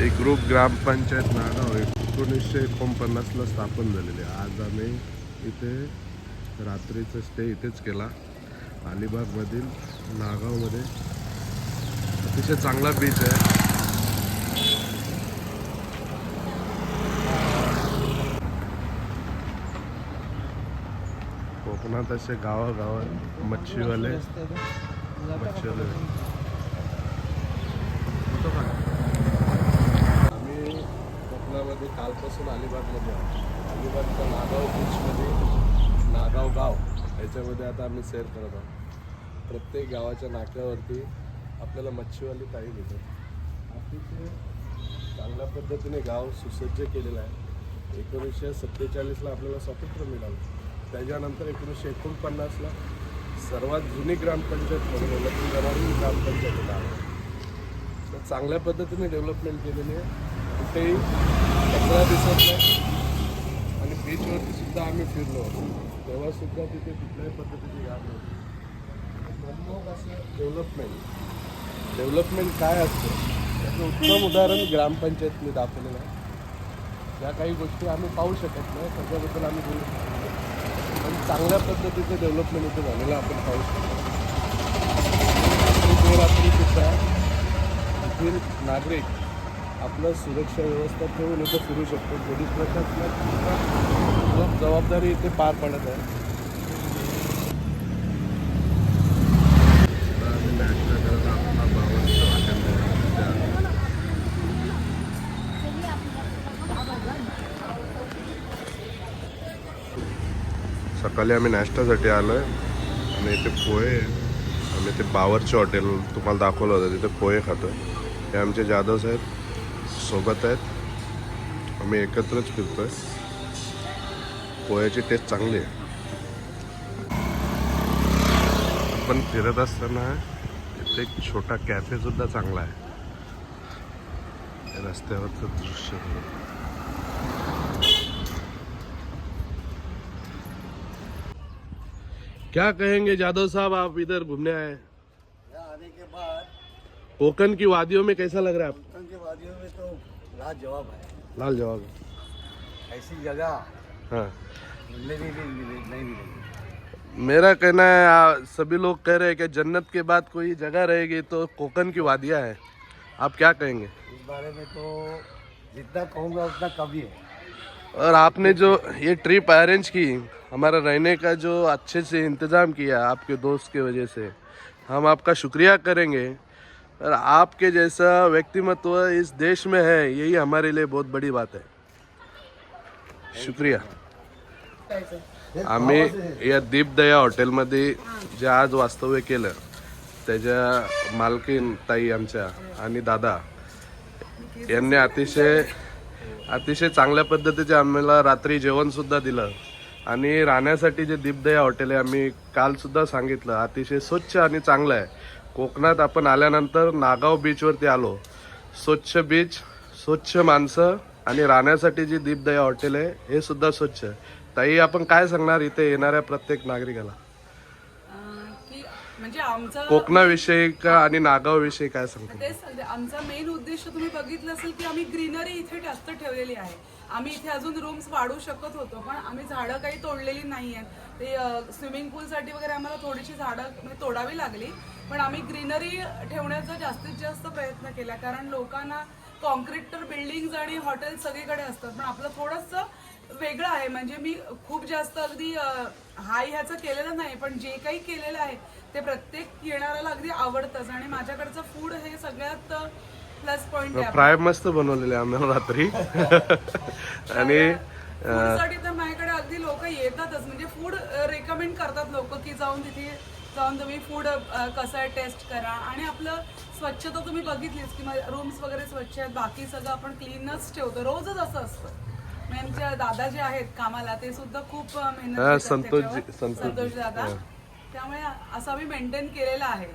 एक ग्रुप ग्रामपंचायत नागाव 1949ला स्थापन झालेली आहे. आज आम्ही इथे रात्रीचा स्टे इथेच केला. अलिबागमधील नागावमध्ये अतिशय चांगला बीच आहे. कोकणात असे गावागावात मच्छीवाले आम्ही कोकणामध्ये कालपासून अलिबागमध्ये अलिबागच्या नागाव बीचमध्ये नागाव गाव याच्यामध्ये आता आम्ही सैर करत आहोत. प्रत्येक गावाच्या नाक्यावरती आपल्याला मच्छीवाली ताई भेटतात. अतिशय चांगल्या पद्धतीने गाव सुसज्ज केलेलं आहे. 1947ला आपल्याला स्वातंत्र्य मिळालं. त्याच्यानंतर 1949ला सर्वात जुनी ग्रामपंचायत म्हणून ओळखली जाणारी ग्रामपंचायत गाव. चांगल्या पद्धतीने डेव्हलपमेंट केलेली आहे. कुठेही कचरा दिसत नाही. आणि बीचवरती सुद्धा आम्ही फिरलो तेव्हा सुद्धा तिथे कुठल्याही पद्धतीची घाण नव्हती. मनमोहक असं डेव्हलपमेंट काय असतं त्याचं उत्तम उदाहरण ग्रामपंचायतने दाखवलेलं आहे. ज्या काही गोष्टी आम्ही पाहू शकत नाही त्याच्याबद्दल आम्ही बोलू शकतो, पण चांगल्या पद्धतीचं डेव्हलपमेंट इथे झालेलं आपण पाहू शकतो. रात्री सुद्धा येथील नागरिक आपलं सुरक्षा व्यवस्था ठेवून इथं फिरू शकतो. पोलीस प्रशासनाची खूप जबाबदारी इथे पार पडत आहे. सकाळी आम्ही नाश्त्यासाठी आलो आहे आणि इथे पोहे आम्ही ते बावरचे हॉटेल तुम्हाला दाखवलं होतं तिथे पोहे खातो आहे. हे आमचे जाधव साहेब सोबत आहेत. आम्ही एकत्रच फिरतो आहे. पोह्याची टेस्ट चांगली आहे. आपण फिरत असताना इथे एक छोटा कॅफेसुद्धा चांगला आहे. रस्त्यावरचं दृश्य क्या कहेंगे जादव साहब, आप इधर घूमने आए? यहाँ आने के बाद कोकन की वादियों में कैसा लग रहा है आपको? कोकण के वादियों में तो लाजवाब है. लाल जवाब. ऐसी जगह हाँ, मिलने नहीं मिलेगी. मेरा कहना है सभी लोग कह रहे हैं कि जन्नत के बाद कोई जगह रहेगी तो कोकन की वादियाँ है. आप क्या कहेंगे? इस बारे में तो जितना कहूँगा उतना कम ही है. और आपने जो ये ट्रिप अरेंज की, हमारा रहने का जो अच्छे से इंतज़ाम किया आपके दोस्त की वजह से, हम आपका शुक्रिया करेंगे. और आपके जैसा व्यक्तिमत्व इस देश में है, यही हमारे लिए बहुत बड़ी बात है. शुक्रिया. आम्ही या दीपदया हॉटेलमध्ये जे आज वास्तव्य केलं त्याच्या मालकीन ताई आमच्या आणि दादा यांनी अतिशय चांगल्या पद्धतीचे आम्हाला रात्री जेवणसुद्धा दिलं. आणि राहण्यासाठी जे दीपदया हॉटेल आहे आम्ही कालसुद्धा सांगितलं अतिशय स्वच्छ आणि चांगलं आहे. कोकणात आपण आल्यानंतर नागाव बीचवरती आलो. स्वच्छ बीच, स्वच्छ माणसं आणि राहण्यासाठी जी दीपदया हॉटेल आहे हे सुद्धा स्वच्छ आहे. ताई, आपण काय सांगणार इथे येणाऱ्या प्रत्येक नागरिकाला की म्हणजे आमचा कोकणाविषयी का आणि नागावविषयी काय सांगतो? तेच सांगते, आमचा मेन उद्देश तुम्ही बघितलं असेल की आम्ही ग्रीनरी इथे जास्त ठेवलेली आहे. आम्ही इथे अजून रूम्स वाढवू शकत होतो पण आम्ही झाडं काही तोडलेली नाही आहेत. ते स्विमिंग पूलसाठी वगैरे आम्हाला थोडीशी झाडं म्हणजे तोडावी लागली, पण आम्ही ग्रीनरी ठेवण्याचा जास्तीत जास्त प्रयत्न केला. कारण लोकांना कॉन्क्रीट तर बिल्डिंग्स आणि हॉटेल सगळीकडे असतात, पण आपलं थोडंसं वेगळं आहे. म्हणजे मी खूप जास्त अगदी हाय ह्याचं केलेलं नाही, पण जे काही केलेलं आहे ते प्रत्येक येणाऱ्याला अगदी आवडतंच. आणि माझ्याकडचं फूड हे सगळ्यात प्लस पॉइंट आहे. फ्राय मस्त बनवलेले आम्ही रात्री. आणि फूडसाठी तर माझ्याकडे अगदी लोक येतातच. म्हणजे फूड रेकमेंड करतात लोक की तिथे जाऊन तुम्ही फूड कसं आहे टेस्ट करा. आणि आपलं स्वच्छता तुम्ही बघितलीच की रूम्स वगैरे स्वच्छ आहेत. बाकी सगळं आपण क्लीनच ठेवतो. रोजच असं असतं. आमच्या दादा जे आहेत कामाला ते सुद्धा खूप मेहनत संतोष दादा. त्यामुळे असं आम्ही मेंटेन केलेलं आहे.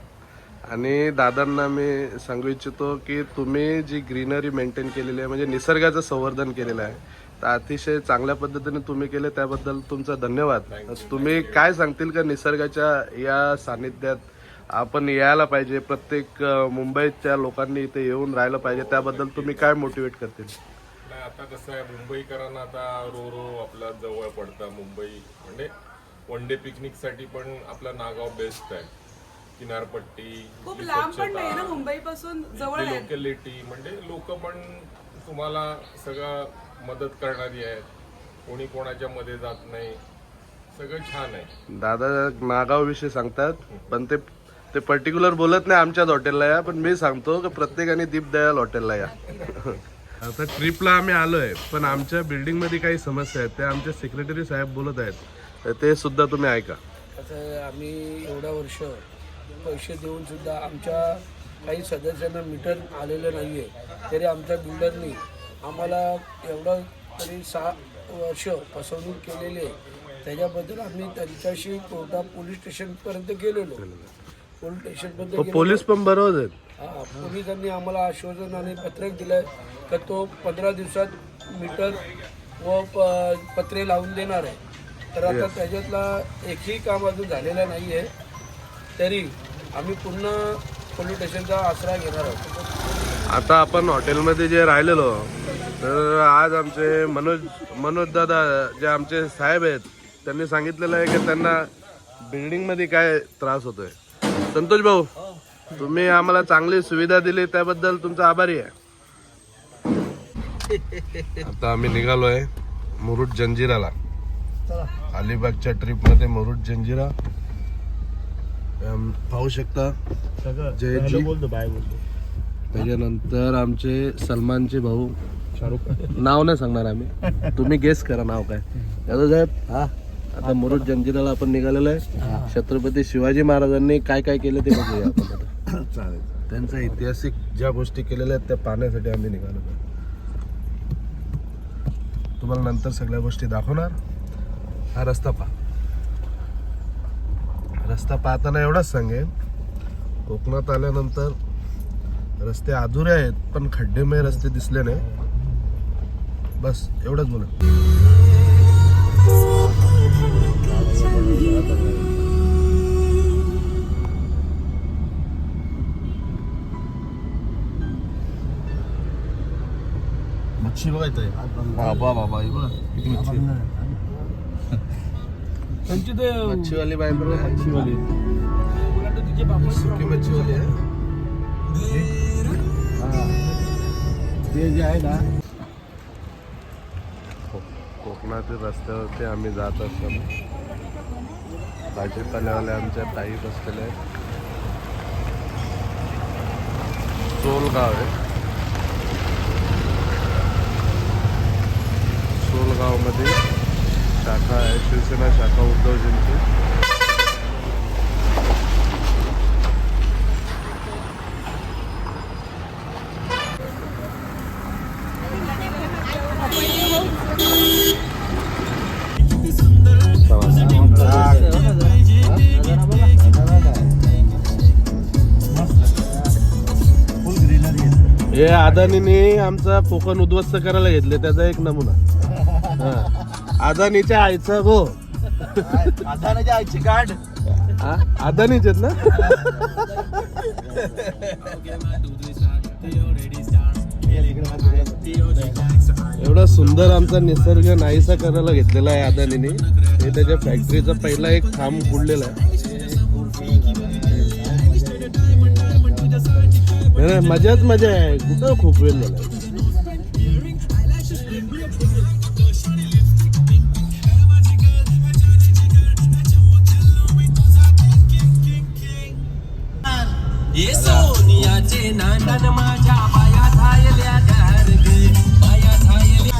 आणि दादांना मी सांगू इच्छितो की तुम्ही जी ग्रीनरी मेंटेन केलेली आहे म्हणजे निसर्गाचं संवर्धन केलेलं आहे तर अतिशय चांगल्या पद्धतीने तुम्ही केले, त्याबद्दल तुमचा धन्यवाद. तुम्ही काय सांगतील का निसर्गाच्या या सानिध्यात आपण यायला पाहिजे, प्रत्येक मुंबईच्या लोकांनी इथे येऊन राहिलं पाहिजे, त्याबद्दल तुम्ही काय मोटिवेट करतील? नाही, आता कसं आहे, मुंबईकरांना आता रो आपला जवळ पडतं. मुंबई म्हणजे वन डे पिकनिकसाठी पण आपला नागाव बेस्ट आहे. किनारपट्टी, खूप इथली लांब पण स्वच्छता, नाही ना, मुंबईपासून जवळ आहे. लोकॅलिटी म्हणजे लोक पण तुम्हाला सगळं मदत करणारी आहेत. कोणी कोणाच्या मध्ये जात नाही, सगळं छान आहे. दादा नागाव विषयी सांगतात, पण ते पर्टिक्युलर बोलत नाही आमच्याच हॉटेलला या, पण मी सांगतो की प्रत्येकाने दीपदयाल हॉटेलला या. आता ट्रिपला आम्ही आलोय, पण आमच्या बिल्डिंग मध्ये काही समस्या आहेत, ते आमचे सेक्रेटरी साहेब बोलत आहेत, तर ते सुद्धा तुम्ही ऐका. आता आम्ही एवढ्या वर्ष पैसे देऊन सुद्धा आमच्या काही सदस्यांना मीटर आलेलं नाही आहे, तरी आमच्या बिल्डरनी आम्हाला एवढं तरी 6 वर्ष फसवणूक केलेली आहे. त्याच्याबद्दल आम्ही त्यांच्याशी पोलीस स्टेशनपर्यंत गेलेलो. पोलीस स्टेशनपर्यंत पोलीस पण बरोबर आहेत. हां, पोलिसांनी आम्हाला आश्वासन आणि पत्रक दिलं की तो 15 दिवसात मीटर व पत्रे लावून देणार आहे. तर आता त्याच्यातला एकही काम अजून झालेलं नाही आहे, तरी आम्ही पुन्हा पोलीस स्टेशनचा आसरा घेणार आहोत. आता आपण हॉटेलमध्ये जे राहिलेलो, तर आज आमचे मनोज दादा जे आमचे साहेब आहेत, त्यांनी सांगितलेलं आहे की त्यांना बिल्डिंगमध्ये काय त्रास होतोय. संतोष भाऊ, तुम्ही आम्हाला चांगली सुविधा दिली, त्याबद्दल तुमचा आभारी आहे. आता आम्ही निघालोय मुरुड जंजिराला. अलिबागच्या ट्रिपमध्ये मुरुड जंजिरा पाहू शकता. जयजी, त्याच्यानंतर आमचे सलमानचे भाऊ शाहरुख, नाव नाही सांगणार आम्ही, तुम्ही गेस करा नाव काय. दादा साहेब, आता मुरुड जंजिराला आपण निघालेलो आहे. छत्रपती शिवाजी महाराजांनी काय काय केलं ते बघूया आपण आता. चालेल. त्यांचा ऐतिहासिक ज्या गोष्टी केलेल्या आहेत त्या पाहण्यासाठी आम्ही निघालो आहे. तुम्हाला नंतर सगळ्या गोष्टी दाखवणार. हा रस्ता पहा. रस्ता पाहताना एवढाच सांगेन, कोकणात आल्यानंतर रस्ते अधुरे आहेत, पण खड्डेमय रस्ते दिसले नाही. बस एवढंच बोला. मच्छी बघायचंय. बाबा बाबा, किती मच्छी. त्यांची ते मच्छीवाली बाई पण आहे. सुकी मच्छीवाली आहे. ते जे आहे ना, कोकणातील रस्त्यावरती आम्ही जात असताना भाजीपाल्यावाल्या आमच्या ताई बसलेल्या आहेत. सोलगाव आहे. सोलगावमध्ये शाखा आहे, शिवसेना शाखा उद्धवजींची. हे अदानीने आमचा कोकण उद्ध्वस्त करायला घेतले, त्याचा एक नमुना. अदानीच्या आईचा गो. अदानीच्या आईची गाठ. अदानीच आहेत ना. एवढा सुंदर आमचा निसर्ग नाहीसा करायला घेतलेला आहे अदानीने. हे त्याच्या फॅक्टरीचा पहिला एक खांब बुडलेला आहे. मजाच मजा आहे, कुठं खूप वेळ झाला. सोनियाचे नांदन माझ्या बाया झायल्या घर गे, बाया झायल्या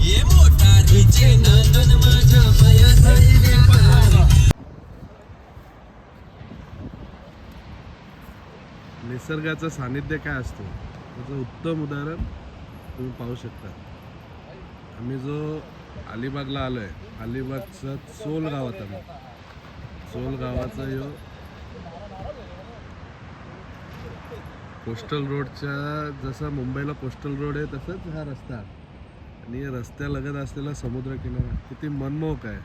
ये मोटारीचे नांदन माझ्या बाया झायल्या घर. निसर्गाचं सानिध्य काय असतं त्याचं उत्तम उदाहरण तुम्ही पाहू शकता. आम्ही जो अलिबागला आलो आहे, अलिबागचं सोल गावात आलो. सोल गावाचा ह्यो कोस्टल रोडच्या, जसा मुंबईला कोस्टल रोड आहे तसंच हा रस्ता. आणि या रस्त्यालगत असलेला समुद्र किनारा किती मनमोहक आहे.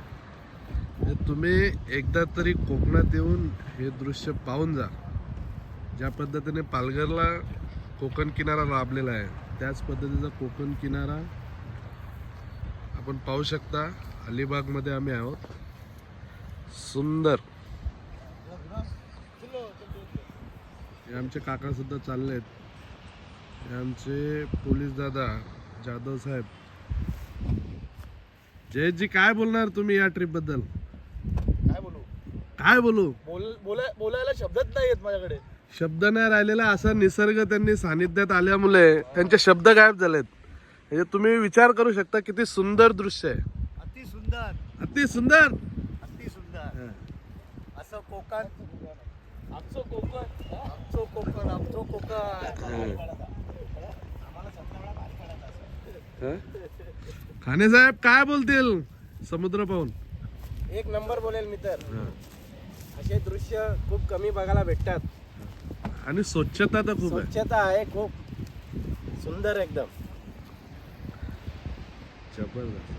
तुम्ही एकदा तरी कोकणात येऊन हे दृश्य पाहून जा. ज्या पद्धतीने पालघरला कोकण किनारा लाभलेला आहे त्याच पद्धतीचा कोकण किनारा आपण पाहू शकता. अलिबागमध्ये आम्ही आहोत. सुंदर. हे आमचे काका सुद्धा चालले आहेत. हे आमचे पोलीस दादा जाधव साहेब. जयजी काय बोलणार तुम्ही या ट्रिप बद्दल? काय बोलू बोलायला शब्दच नाही आहेत माझ्याकडे. शब्द नाही राहिलेला. असा निसर्ग त्यांनी सानिध्यात आल्यामुळे त्यांचे शब्द गायब झालेत. म्हणजे तुम्ही विचार करू शकता किती सुंदर दृश्य आहे. अति सुंदर, अति सुंदर. अति सुंदर. असं कोकण, आमचं कोकण, आमचं कोकण, आमचं कोकण. खाने साहेब काय बोलतील समुद्र पाहून? एक नंबर बोलेल मी तर. असे दृश्य खूप कमी बघायला भेटतात. आणि स्वच्छता तर खूप आहे. स्वच्छता आहे खूप सुंदर एकदम. जबरदस्त.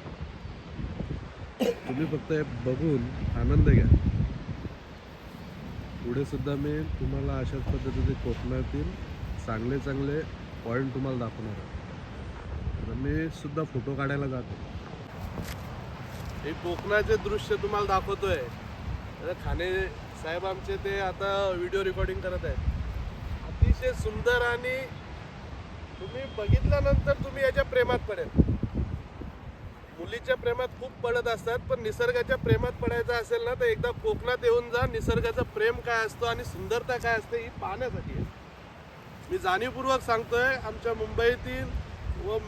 तुम्ही फक्त हे बघून आनंद घ्या. पुढे सुद्धा मी तुम्हाला अशाच पद्धतीचे कोकणातील चांगले चांगले पॉईंट तुम्हाला दाखवणार आहे. तर मी सुद्धा फोटो काढायला जातो. हे कोकणाचे दृश्य तुम्हाला दाखवतोय. तर खाने साहेब आमचे ते आता व्हिडिओ रेकॉर्डिंग करत आहेत. अतिशय सुंदर आणि तुम्ही बघितल्यानंतर तुम्ही याच्या प्रेमात पडेल. मुलीच्या प्रेमात खूप पडत असतात पण निसर्गाच्या प्रेमात पडायचं असेल ना तर एकदा कोकणात येऊन जा. निसर्गाचं प्रेम काय असतो आणि सुंदरता काय असते ही पाहण्यासाठी आहे. मी जाणीवपूर्वक सांगतोय. आमच्या मुंबईतील वो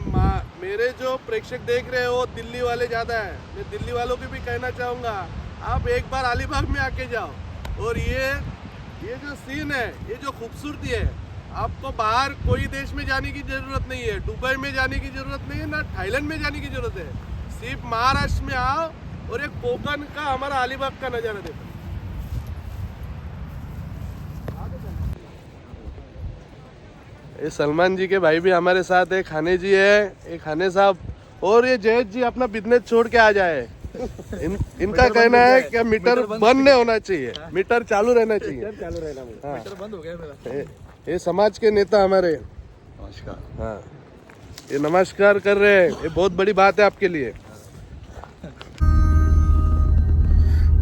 मेरे जो प्रेक्षक देख रहे हो दिल्ली वाले ज़्यादा है. मैं दिल्ली वालों को भी कहना चाहूँगा आप एक बार अलीबाग में आके जाओ और ये जो सीन है, ये जो खूबसूरती है, आपको बाहर कोई देश में जाने की ज़रूरत नहीं है. दुबई में जाने की ज़रूरत नहीं है, ना थाईलैंड में जाने की ज़रूरत है. सिर्फ महाराष्ट्र में आओ और एक कोकण का हमारा अलीबाग का नज़ारा देखो. ये सलमान जी के भाई भी हमारे साथ है. खाने जी है, ये खाने साहब और ये जयेश जी अपना बिजनेस छोड़ के आ जाए. इनका कहना है कि मीटर बंद नहीं होना चाहिए, मीटर चालू रहना चाहिए. हाँ. मीटर बंद हो गया मेरा. ये समाज के नेता हमारे. नमस्कार. हाँ, ये नमस्कार कर रहे हैं. ये बहुत बड़ी बात है आपके लिए.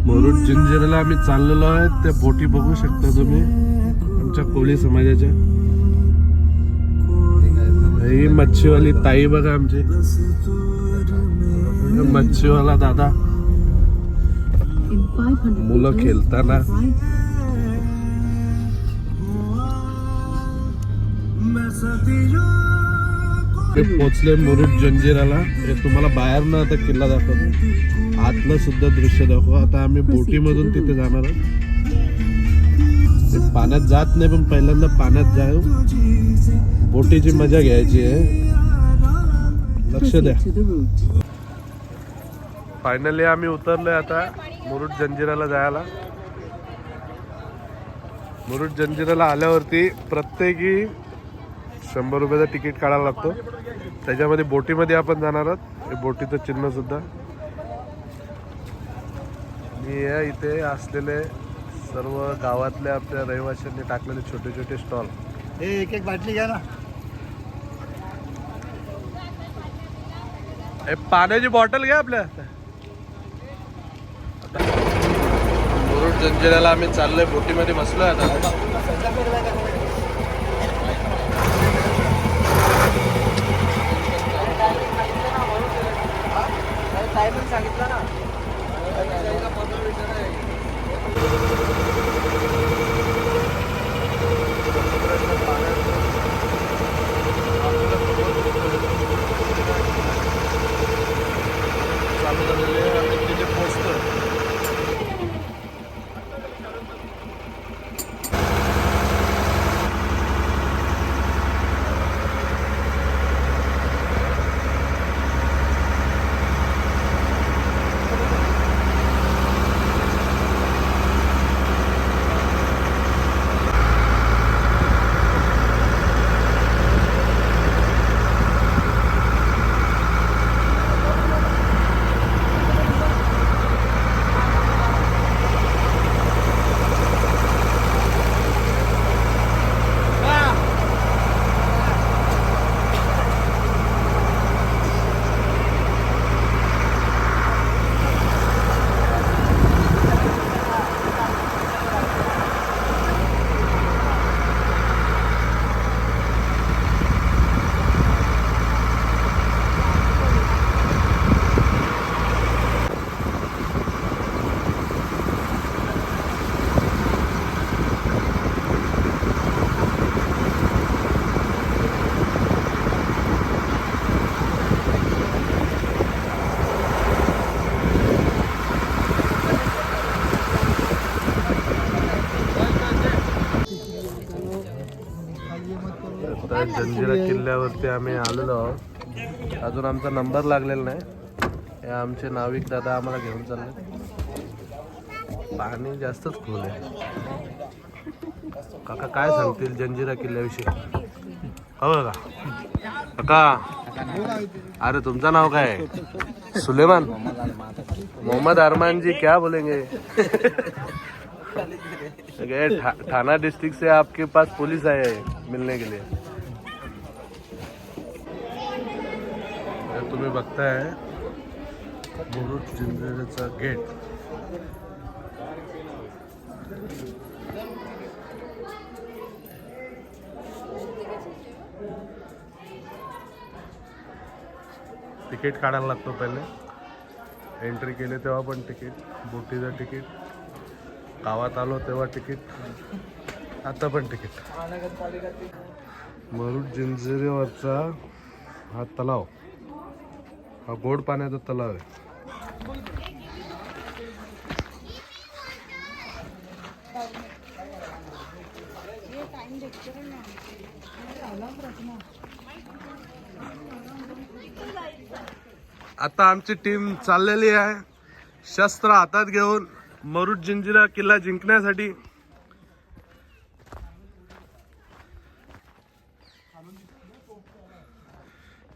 मुरुड जंजिराला आम्ही चाललेलो आहे. त्या बोटी बघू शकता तुम्ही आमच्या कोळी समाजाच्या. ही मच्छीवाली ताई बघा आमची. मच्छीवाला दादा. मुलं खेळताना. ते पोचले मुरुड जंजिराला. हे तुम्हाला बाहेर न आता किल्ला दाखवतो. आतलं सुद्धा दृश्य दाखव. आता आम्ही बोटीमधून तिथे जाणार आहोत. ते पाण्यात जात नाही पण पहिल्यांदा पाण्यात जाऊ. बोटीची मजा घ्यायची आहे. लक्ष द्या. फायनली आम्ही उतरलोय आता मुरुड जंजिराला जायला. मुरुड जंजिराला आल्यावरती प्रत्येकी 100 रुपयाचं तिकीट काढायला लागतो. त्याच्यामध्ये बोटीमध्ये आपण जाणार आहोत. हे बोटीचं चिन्ह सुद्धा. आणि या इथे असलेले सर्व गावातल्या आपल्या रहिवाशांनी टाकलेले छोटे छोटे स्टॉल. एक एक बाटली घ्या ना. पाण्याची बॉटल घ्या आपल्या. मुरुड जंजिराला आम्ही चाललोय. बोटीमध्ये बसलोय आता. सांगितलं ना. चालू झालेले आम्ही तिथे पोहोचतोय. जंजिरा किल्ल्यावरती आम्ही आलेलो आहोत. अजून आमचा नंबर लागलेला नाही. हे आमचे नाविक दादा आम्हाला घेऊन चालले. पाणी जास्तच खोल आहे. काका काय सांगतील जंजिरा किल्ल्याविषयी? हो का काका? अरे तुमचं नाव काय आहे? सुलेमान मोहम्मद अरमान जी, क्या बोलेंगे? थाना डिस्ट्रिक्ट से आपके पास पुलिस आए हैं मिलने के लिए. तुम्ही बघताय मुरुड जंजिऱ्याचा गेट. तिकीट काढायला लागतो पहिले. एंट्री केले तेव्हा पण तिकीट, बोटीचं तिकीट, गावात आलो तेव्हा तिकीट, आता पण तिकीट. मुरुड जंजिऱ्यावरचा हा तलाव, हा गोड पाण्याचा तलाव आहे. आता आमची टीम चाललेली आहे शस्त्र हातात घेऊन मुरुड जंजिरा किल्ला जिंकण्यासाठी.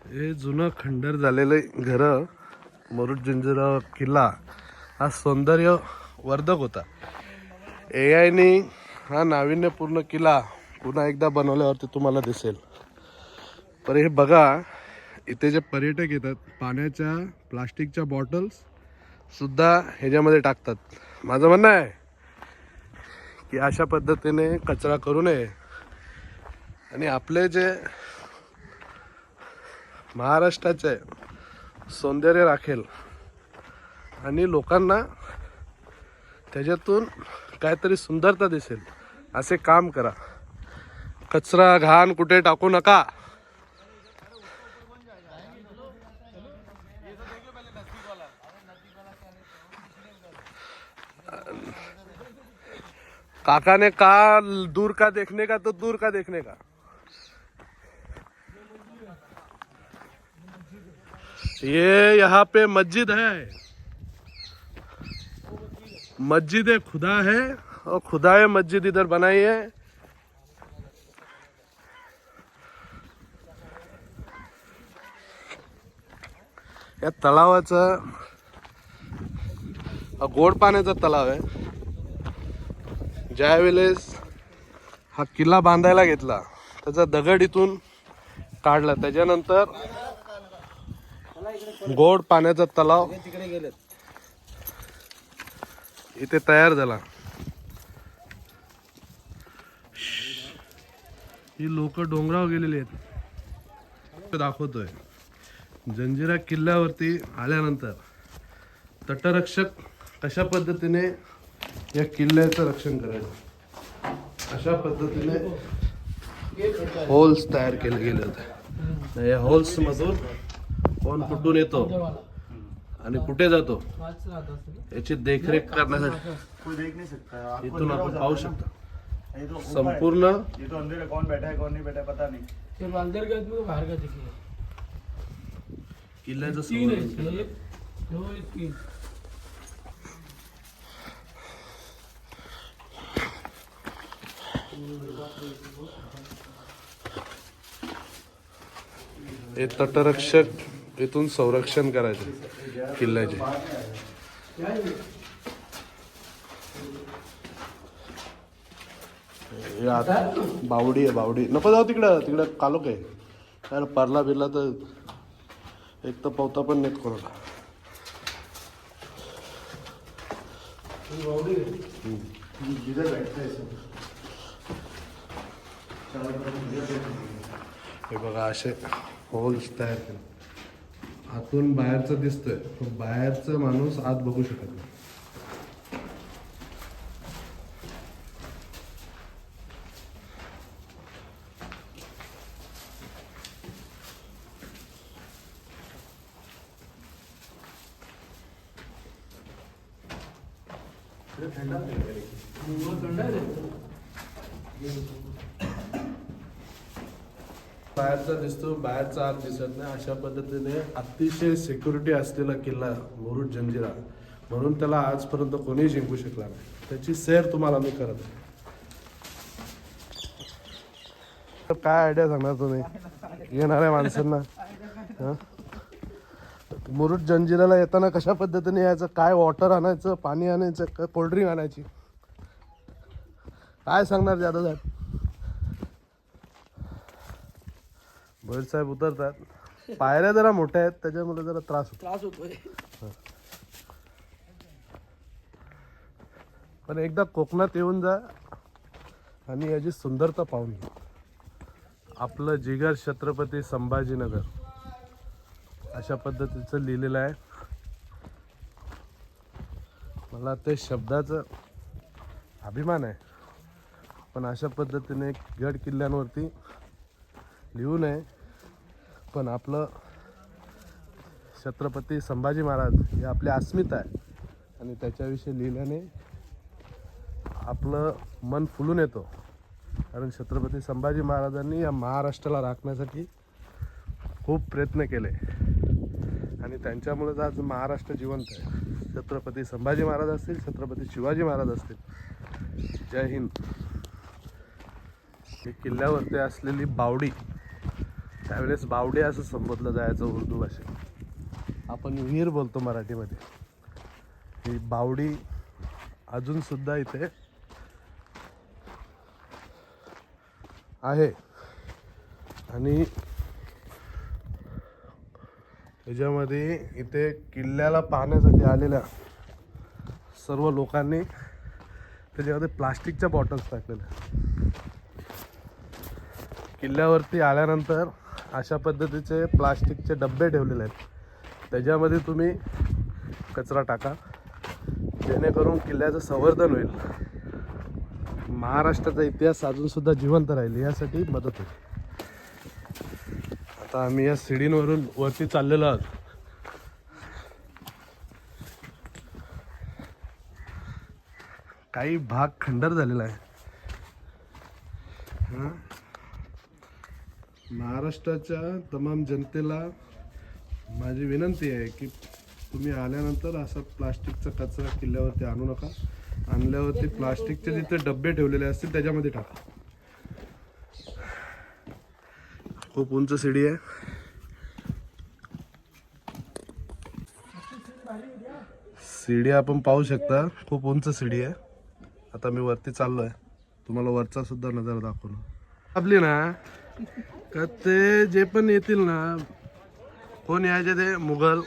हे जुनं खंडर झालेलं घर मुरुड जंजिरा किल्ला हा सौंदर्य वर्धक होता. AI ने हा नाविन्यपूर्ण किल्ला पुन्हा एकदा बनवल्यावरती तुम्हाला दिसेल. पण हे बघा, इथे जे पर्यटक येतात पाण्याच्या प्लास्टिकच्या बॉटल्स सुद्धा ह्याच्यामध्ये टाकतात. माझं म्हणणं आहे की अशा पद्धतीने कचरा करू नये आणि आपले जे महाराष्ट्राचे सौंदर्य राखेल आणि लोकांना त्याच्यातून काहीतरी सुंदरता दिसेल असे काम करा. कचरा घाण कुठे टाकू नका. काका ने कहा दूर का देखने का, तो दूर का देखने का. ये यहाँ पे मस्जिद है, मस्जिद खुदा है और खुदा मस्जिद इधर बनाई है. या तलावाचा हा गोड पाण्याचा तलाव आहे. ज्या वेळेस हा किल्ला बांधायला घेतला त्याचा दगड इथून काढला, त्याच्यानंतर गोड पाण्याचा तलाव इथे तयार झाला. ही लोक डोंगरावर गेलेली आहेत. दाखवतोय जंजिरा किल्ल्यावरती आल्यानंतर तटरक्षक कशा पद्धतीने या किल्ल्याचं रक्षण करायचं, अशा पद्धतीने होल्स तयार केले गेले होते. या होल्स मधून कोण कुठून येतो आणि कुठे जातो याची देखरेख करण्यासाठी इथून आपण पाहू शकतो. संपूर्ण कौन बैठा है कौन नहीं बैठा पता नहीं. किल्ल्याचं हे तटरक्षक इथून संरक्षण करायचे किल्ल्याचे. हे आता बावडी आहे, बावडी नको जाऊ तिकडं, तिकडं कालोख आहे. काय परला बिरला तर एक तर पवता पण नेत कोणाला. हे बघा असे होल्स तयार केले. आतून बाहेरचं दिसतोय, बाहेरचं माणूस आत बघू शकत नाही. बाहेरचा दिसतो, बाहेरचा आत दिसत नाही. अशा पद्धतीने अतिशय सिक्युरिटी असलेला किल्ला मुरुड जंजिरा, म्हणून त्याला आजपर्यंत कोणीही जिंकू शकला नाही. त्याची सैर तुम्हाला मी करत आहे. काय आयडिया सांगणार तुम्ही येणाऱ्या माणसांना? हं? मुरुड जंजिराला येताना कशा पद्धतीने यायचं, काय वॉटर आणायचं, पाणी आणायचं, का कोल्ड्रिंक आणायची, काय सांगणार जाधव साहेब? भैर साहेब उतरतात. पायऱ्या जरा मोठ्या आहेत त्याच्यामुळे जरा त्रास होतोय. पण एकदा कोकणात येऊन जा आणि याची सुंदरता पाहून घ्या. आपलं जिगर छत्रपती संभाजीनगर अशा पद्धतीचं लिहिलेलं आहे. मला ते शब्दाचं अभिमान आहे, पण अशा पद्धतीने गड किल्ल्यांवरती लिहू नये. पण आपलं छत्रपती संभाजी महाराज हे आपली अस्मिता आहे आणि त्याच्याविषयी लिहिल्याने आपलं मन फुलून येतो. कारण छत्रपती संभाजी महाराजांनी या महाराष्ट्राला राखण्यासाठी खूप प्रयत्न केले आणि त्यांच्यामुळेच आज महाराष्ट्र जिवंत आहे. छत्रपती संभाजी महाराज असतील, छत्रपती शिवाजी महाराज असतील. जय हिंद. ही किल्ल्यावरती असलेली बावडी, त्यावेळेस बावडी असं संबोधलं जायचं उर्दू भाषेत. आपण विहीर बोलतो मराठीमध्ये. ही बावडी अजून सुद्धा इथे आहे आणि त्याच्यामध्ये इथे किल्ल्याला पाहण्यासाठी आलेल्या सर्व लोकांनी त्याच्यामध्ये प्लास्टिकच्या बॉटल्स टाकलेल्या. किल्ल्यावरती आल्यानंतर अशा पद्धतीचे प्लास्टिकचे डबे ठेवलेले आहेत. त्याच्यामध्ये तुम्ही कचरा टाका, जेणेकरून किल्ल्याचं संवर्धन होईल. महाराष्ट्राचा इतिहास अजूनसुद्धा जिवंत राहील यासाठी मदत होईल. आता आम्ही या सीडींवरून वरती चाललेलो आहोत. काही भाग खंडर झालेला आहे. महाराष्ट्राच्या तमाम जनतेला माझी विनंती आहे की तुम्ही आल्यानंतर असा प्लास्टिकचा कचरा किल्ल्यावरती आणू नका. आणल्यावरती प्लास्टिकचे जिथे डबे ठेवलेले असतील त्याच्यामध्ये टाका. खूप उंच सीडी आहे. सीडी आपण पाहू शकता, खूप उंच सीडी आहे. आता मी वरती चाललोय, तुम्हाला वरचा सुद्धा नजारा दाखवणं. आपली ना का ते जे पण येतील ना, कोण यायचे ते मुघल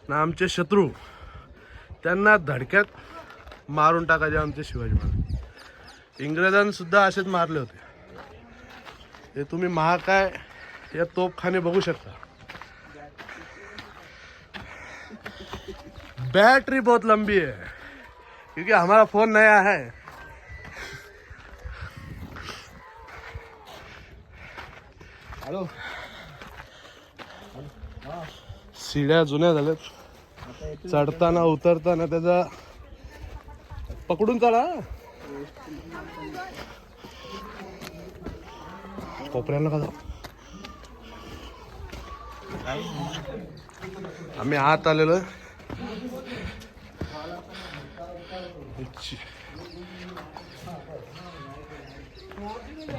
ना आमचे शत्रू, त्यांना धडक्यात मारून टाकायचे आमचे शिवाजी महाराज. इंग्रजांसुद्धा असेच मारले होते. हे तुम्ही महाकाय या तोपखाने बघू शकता. बैटरी बहुत लंबी है क्योंकि हमारा फोन नया है. हॅलो. सीड्या जुन्या झाल्यात. चढताना उतरताना त्याचा पकडून चला. कोपऱ्याला का जाऊ. आम्ही आत आलेलो.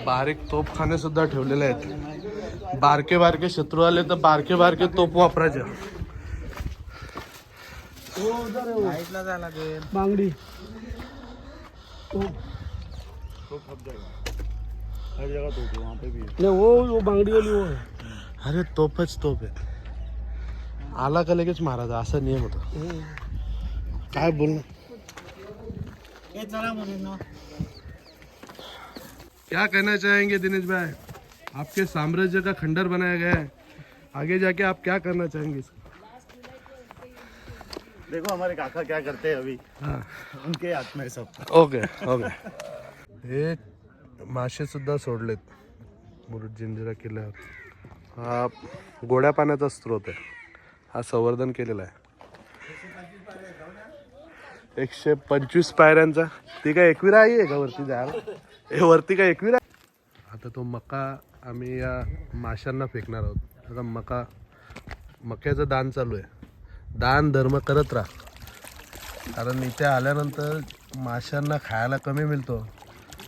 बारीक तोफखाने सुद्धा ठेवलेले आहेत. बारके बारके शत्रू आले तर बारके बारके तोफ वापरायचे. बांगडी वो बांगडी वाली वो है. अरे तोफच तोफ आहे. आला का लगेच महाराजा असा नियम होता. काय बोलणं. क्या कहना चाहेंगे दिनेश भाई? आपके साम्राज्य का खंडर बनाया गया है, आगे जाके आप क्या करना चाहेंगे इसका? देखो हमारे काका क्या करते हैं अभी. हाँ. उनके हाथ में सब. Okay okay. हे मासे सुद्धा सोडलेत मुरुड जंजिरा किल्ल्यावर. हा गोड्या पाण्याचा स्रोत आहे. हा संवर्धन केलेला आहे. 125 पायऱ्यांचा. ती काय 21 आहे का वरती जायला? हे वरती काय 21? आता तो मका आम्ही या माशांना फेकणार आहोत. आता मक्याचं दान चालू आहे. दान धर्म करत राहा, कारण इथे आल्यानंतर माशांना खायला कमी मिळतो.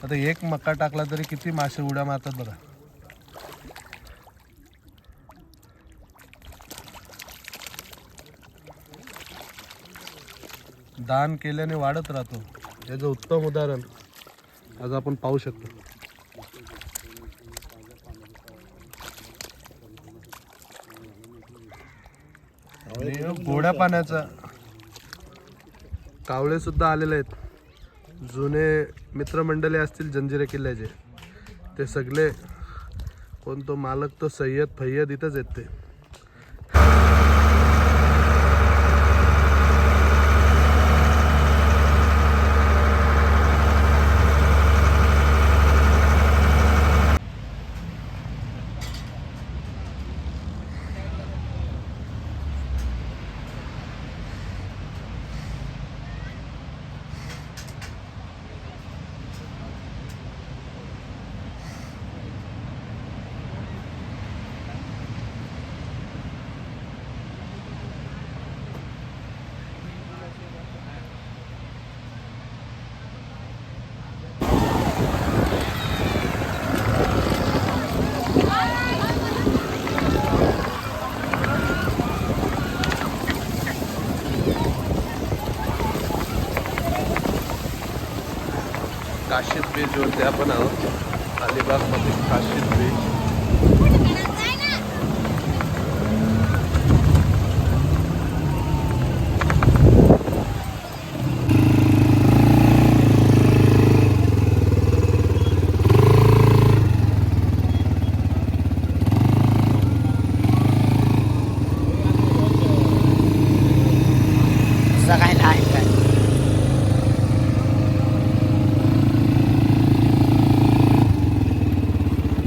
आता एक मका टाकला तरी किती मासे उड्या मारतात बघा. दान केल्याने वाढत राहतो. याचं उत्तम उदाहरण आज आपण पाहू शकतो. आणि गोड्या पाण्याचा कावळे सुद्धा आलेले आहेत. जुने मित्रमंडळी असतील जंजिरे किल्ल्याचे, ते सगळे कोण तो मालक तो सय्यद फय्यद इथंच आहेत ते. काशीद बीचवरती आपण आहोत. अलिबागमध्ये काशीद बीच.